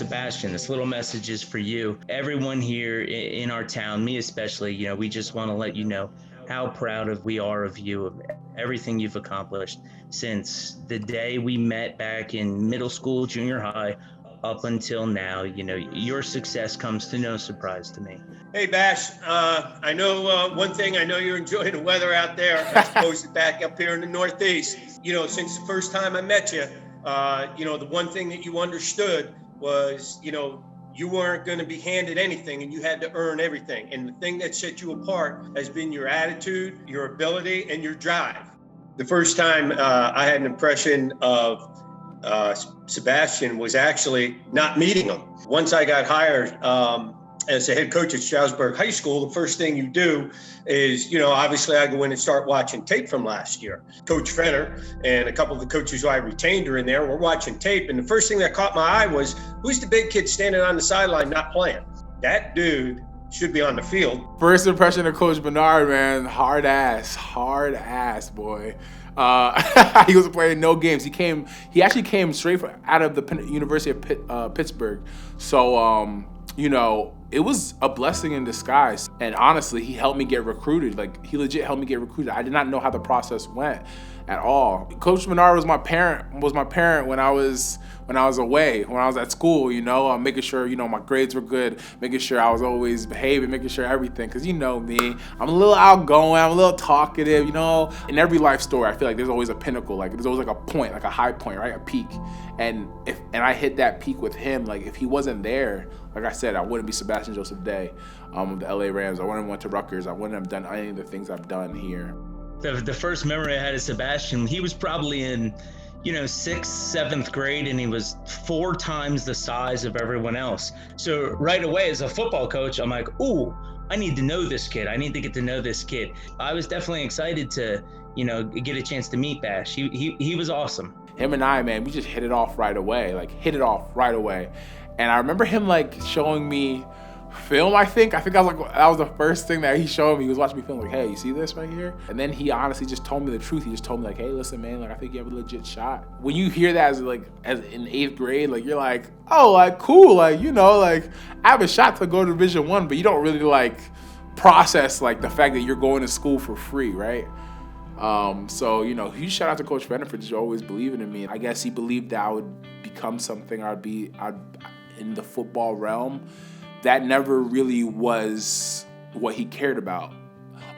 Sebastian, this little message is for you. Everyone here in our town, me especially, we just want to let you know how proud we are of you, of everything you've accomplished since the day we met back in middle school, junior high, up until now. Your success comes to no surprise to me. Hey, Bash, I know one thing, I know you're enjoying the weather out there as opposed to back up here in the Northeast. Since the first time I met you, the one thing that you understood was, you weren't going to be handed anything and you had to earn everything. And the thing that set you apart has been your attitude, your ability, and your drive. The first time I had an impression of Sebastian was actually not meeting him. Once I got hired as the head coach at Stroudsburg High School, the first thing you do is, obviously I go in and start watching tape from last year. Coach Fenner and a couple of the coaches who I retained are in there. We're watching tape. And the first thing that caught my eye was, who's the big kid standing on the sideline not playing? That dude should be on the field. First impression of Coach Bernard, man, hard ass, boy. He was playing no games. He actually came straight out of the University of Pittsburgh. So, it was a blessing in disguise. And honestly, he helped me get recruited. Like, he legit helped me get recruited. I did not know how the process went at all. Coach Menard was my parent when I was away, when I was at school, making sure, my grades were good, making sure I was always behaving, making sure everything. Because me, I'm a little outgoing, I'm a little talkative, In every life story, I feel like there's always a pinnacle. Like, there's always like a point, like a high point, right? A peak. And I hit that peak with him. Like, if he wasn't there, like I said, I wouldn't be Sebastian Joseph Day of the LA Rams. I wouldn't have went to Rutgers. I wouldn't have done any of the things I've done here. The first memory I had of Sebastian, he was probably in, 6th, 7th grade, and he was 4 times the size of everyone else. So right away, as a football coach, I'm like, ooh, I need to know this kid. I need to get to know this kid. I was definitely excited to, get a chance to meet Bash. He was awesome. Him and I, man, we just hit it off right away. And I remember him showing me film, I think that was the first thing that he showed me. He was watching me film, hey, you see this right here? And then he honestly just told me the truth. He just told me hey, listen, man, I think you have a legit shot. When you hear that as in 8th grade, you're like, oh, cool, I have a shot to go to Division I, but you don't really process the fact that you're going to school for free, right? So, huge shout out to Coach Fenner for just always believing in me. I guess he believed that I would become something, I'd in the football realm. That never really was what he cared about.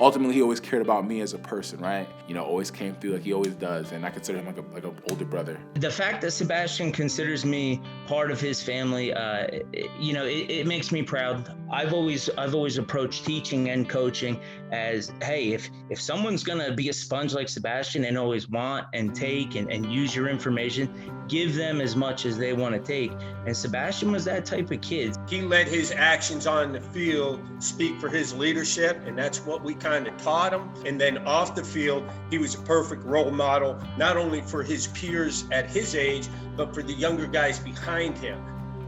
Ultimately, he always cared about me as a person, right? Always came through like he always does, and I consider him like an older brother. The fact that Sebastian considers me part of his family, it makes me proud. I've always approached teaching and coaching as, hey, if someone's gonna be a sponge like Sebastian and always want and take and use your information, give them as much as they want to take. And Sebastian was that type of kid. He let his actions on the field speak for his leadership, and that's what we kind of taught him. And then off the field, he was a perfect role model, not only for his peers at his age, but for the younger guys behind him.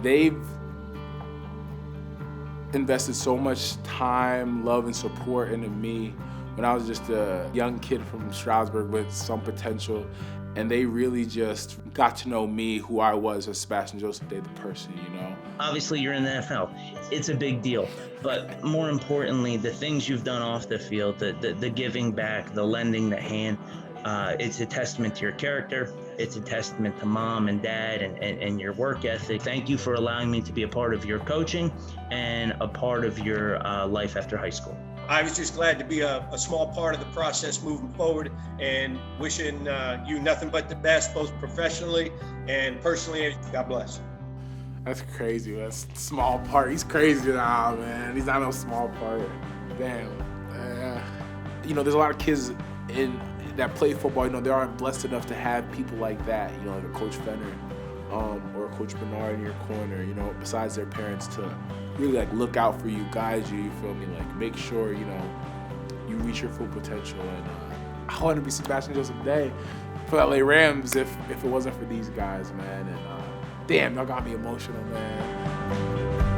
They've invested so much time, love, and support into me when I was just a young kid from Stroudsburg with some potential. And they really just got to know me, who I was as Sebastian Joseph Day, the person, Obviously, you're in the NFL. It's a big deal. But more importantly, the things you've done off the field, the giving back, the lending the hand, it's a testament to your character. It's a testament to mom and dad and your work ethic. Thank you for allowing me to be a part of your coaching and a part of your life after high school. I was just glad to be a small part of the process moving forward, and wishing you nothing but the best, both professionally and personally. God bless. That's crazy. That's a small part. He's crazy now, man. He's not no small part. Damn. There's a lot of kids that play football. They aren't blessed enough to have people like that. Like a Coach Fenner or a Coach Bernard in your corner. Besides their parents, to really look out for you, guide you. You feel me? Make sure you reach your full potential. And I want to be Sebastian Joseph Day for LA Rams if it wasn't for these guys, man. And damn, y'all got me emotional, man.